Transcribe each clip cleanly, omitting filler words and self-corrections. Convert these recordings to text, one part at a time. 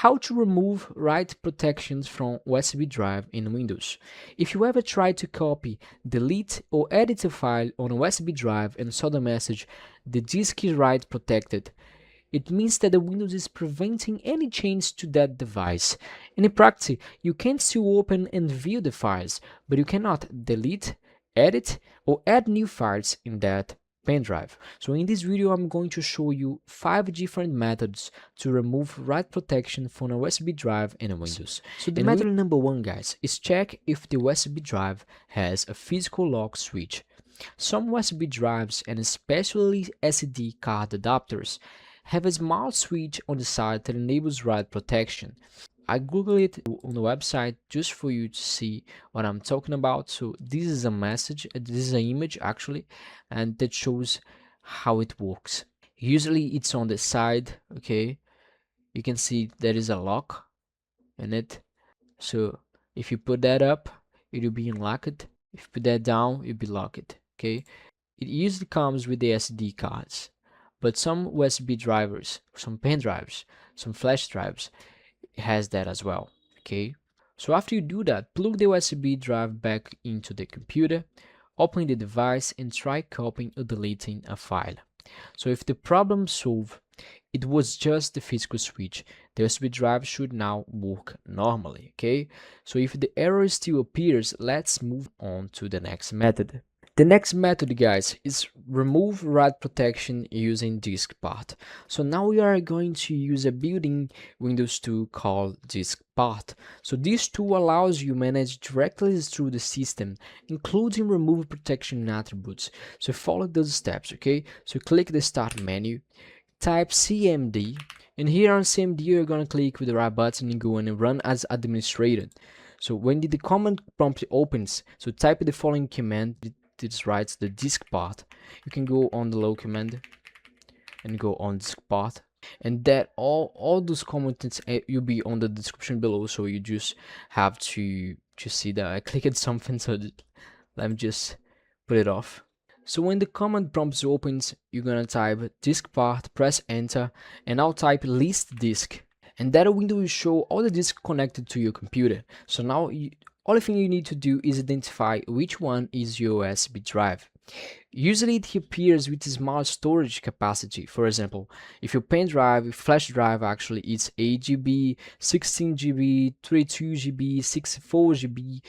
How to remove write protections from USB drive in Windows. If you ever try to copy, delete, or edit a file on a USB drive and saw the message, "The disk is write protected," it means that the Windows is preventing any change to that device. In practice, you can still open and view the files, but you cannot delete, edit, or add new files in that pen drive. So in this video, I'm going to show you 5 different methods to remove write protection from a USB drive in Windows. So the method number 1, guys, is check if the USB drive has a physical lock switch. Some USB drives, and especially SD card adapters, have a small switch on the side that enables write protection. I googled it on the website just for you to see what I'm talking about. So this is a message, this is an image actually, and that shows how it works. Usually it's on the side, okay? You can see there is a lock in it. So if you put that up, it will be unlocked. If you put that down, it'll be locked, okay? It usually comes with the SD cards, but some USB drivers, some pen drives, some flash drives, has that as well, okay? So after you do that, plug the USB drive back into the computer, open the device, and try copying or deleting a file. So if the problem solved, it was just the physical switch, the USB drive should now work normally, okay? So if the error still appears, let's move on to the next method. The next method, guys, is remove write protection using Diskpart. So now we are going to use a built-in Windows tool called Diskpart. So this tool allows you manage directly through the system, including remove protection attributes. So follow those steps, okay? So click the start menu, type CMD, and here on CMD you're going to click with the right button and go and run as administrator. So when the command prompt opens, so type the following command. This writes the Diskpart. You can go on the low command and go on Diskpart, and that all those comments will be on the description below, so you just have to see that I clicked something, so let me just put it off. So when the command prompt opens, you're gonna type Diskpart, press enter, and I'll type list disk, and that window will show all the disks connected to your computer. So now all the thing you need to do is identify which one is your USB drive. Usually it appears with a small storage capacity. For example, if your pen drive, flash drive actually is 8 GB, 16 GB, 32 GB, 64 GB,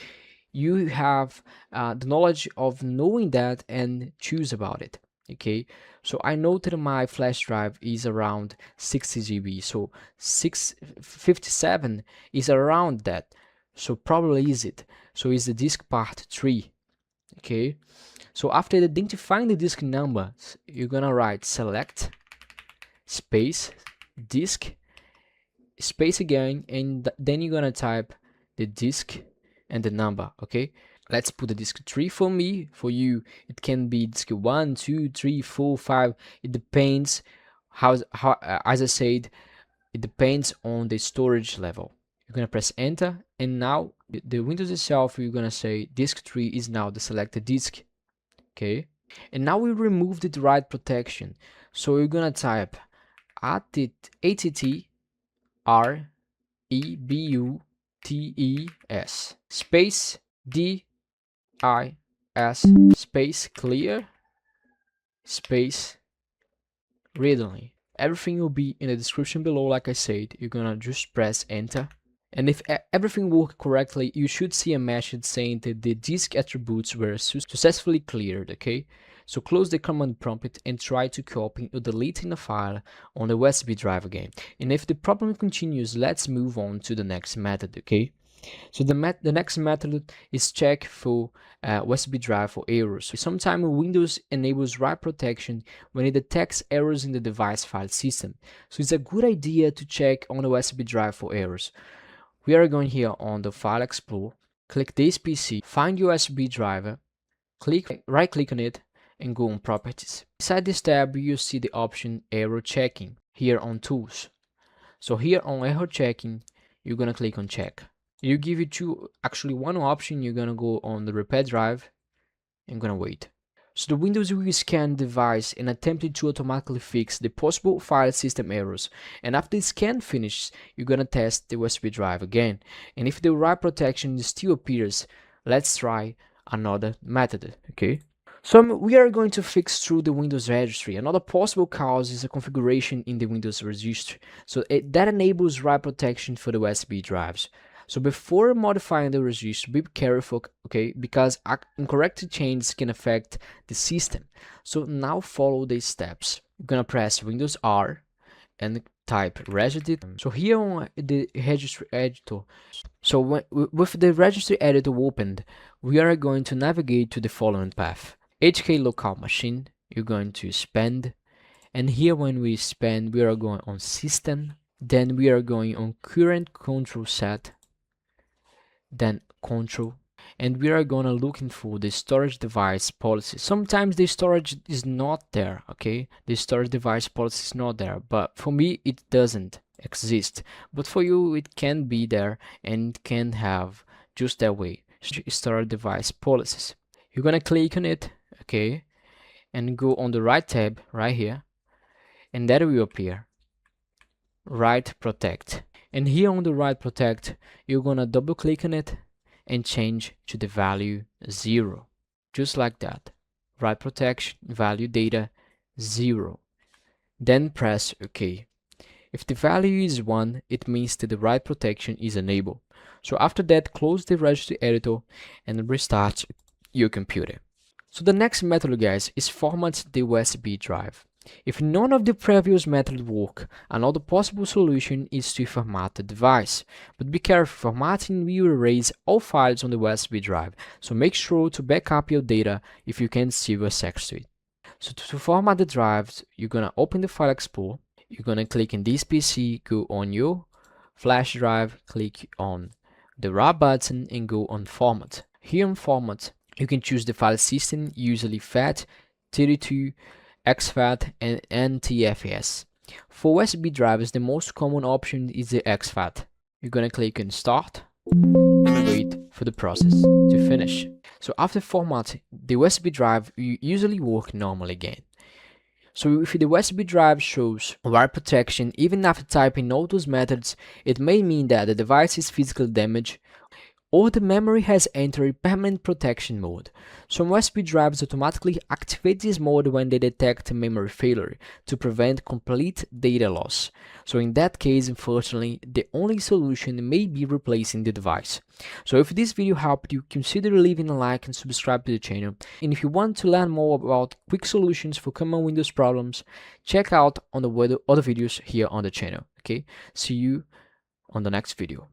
you have the knowledge of knowing that and choose about it. Okay, so I know that my flash drive is around 60 GB, so 657 is around that. So probably is it. So is the Diskpart 3. Okay. So after identifying the disk number, you're gonna write select space disk space again, and then you're gonna type the disk and the number. Okay. Let's put the disk 3 for me. For you, it can be disk 1, 2, 3, 4, 5. It depends. How as I said, it depends on the storage level. You're gonna press enter, and now the Windows itself, you're gonna say disk 3 is now the selected disk. Okay, and now we removed the write protection, so you're gonna type ATTREBUTES space DIS space clear space read only. Everything will be in the description below. Like I said, you're gonna just press enter, and if everything works correctly, you should see a message saying that the disk attributes were successfully cleared. Okay, so close the command prompt and try to copy or delete a file on the USB drive again. And if the problem continues, let's move on to the next method. Okay, so the next method is check for USB drive for errors. Sometimes Windows enables write protection when it detects errors in the device file system. So it's a good idea to check on the USB drive for errors. We are going here on the File Explorer, click this PC, find USB driver, right click on it, and go on Properties. Inside this tab, you see the option Error Checking here on Tools. So here on Error Checking, you're gonna click on Check. You give it one option. You're gonna go on the repair drive and gonna wait. So the Windows will scan the device and attempt to automatically fix the possible file system errors. And after the scan finishes, you're gonna test the USB drive again. And if the write protection still appears, let's try another method, okay? So we are going to fix through the Windows registry. Another possible cause is a configuration in the Windows registry. So that enables write protection for the USB drives. So before modifying the registry, be careful, okay, because incorrect changes can affect the system. So now follow these steps. You're gonna press Windows R and type registry. So here on the registry editor, so with the registry editor opened, we are going to navigate to the following path. HK local machine, you're going to spend, and here when we spend, we are going on system, then we are going on current control set, then control, and we are gonna looking for the storage device policy. Sometimes the storage is not there, okay? The storage device policy is not there, but for me it doesn't exist. But for you it can be there and it can have just that way. Storage device policies. You're gonna click on it, okay, and go on the right tab right here, and that will appear. Write protect. And here on the write protect, you're gonna double click on it and change to the value 0. Just like that. Write protection, value data 0. Then press OK. If the value is 1, it means that the write protection is enabled. So after that, close the registry editor and restart your computer. So the next method, guys, is format the USB drive. If none of the previous methods work, another possible solution is to format the device. But be careful, formatting will erase all files on the USB drive, so make sure to back up your data if you can still access to it. So to format the drives, you're gonna open the File Explorer, you're gonna click in this PC, go on your flash drive, click on the right button and go on Format. Here on Format, you can choose the file system, usually FAT, 32, exFAT and NTFS. For USB drivers, the most common option is the exFAT. You're gonna click on Start and wait for the process to finish. So after format, the USB drive will usually work normally again. So if the USB drive shows write protection even after typing all those methods, it may mean that the device is physically damaged or the memory has entered permanent protection mode. Some USB drives automatically activate this mode when they detect memory failure to prevent complete data loss. So in that case, unfortunately, the only solution may be replacing the device. So if this video helped you, consider leaving a like and subscribe to the channel. And if you want to learn more about quick solutions for common Windows problems, check out on the other videos here on the channel. Okay, see you on the next video.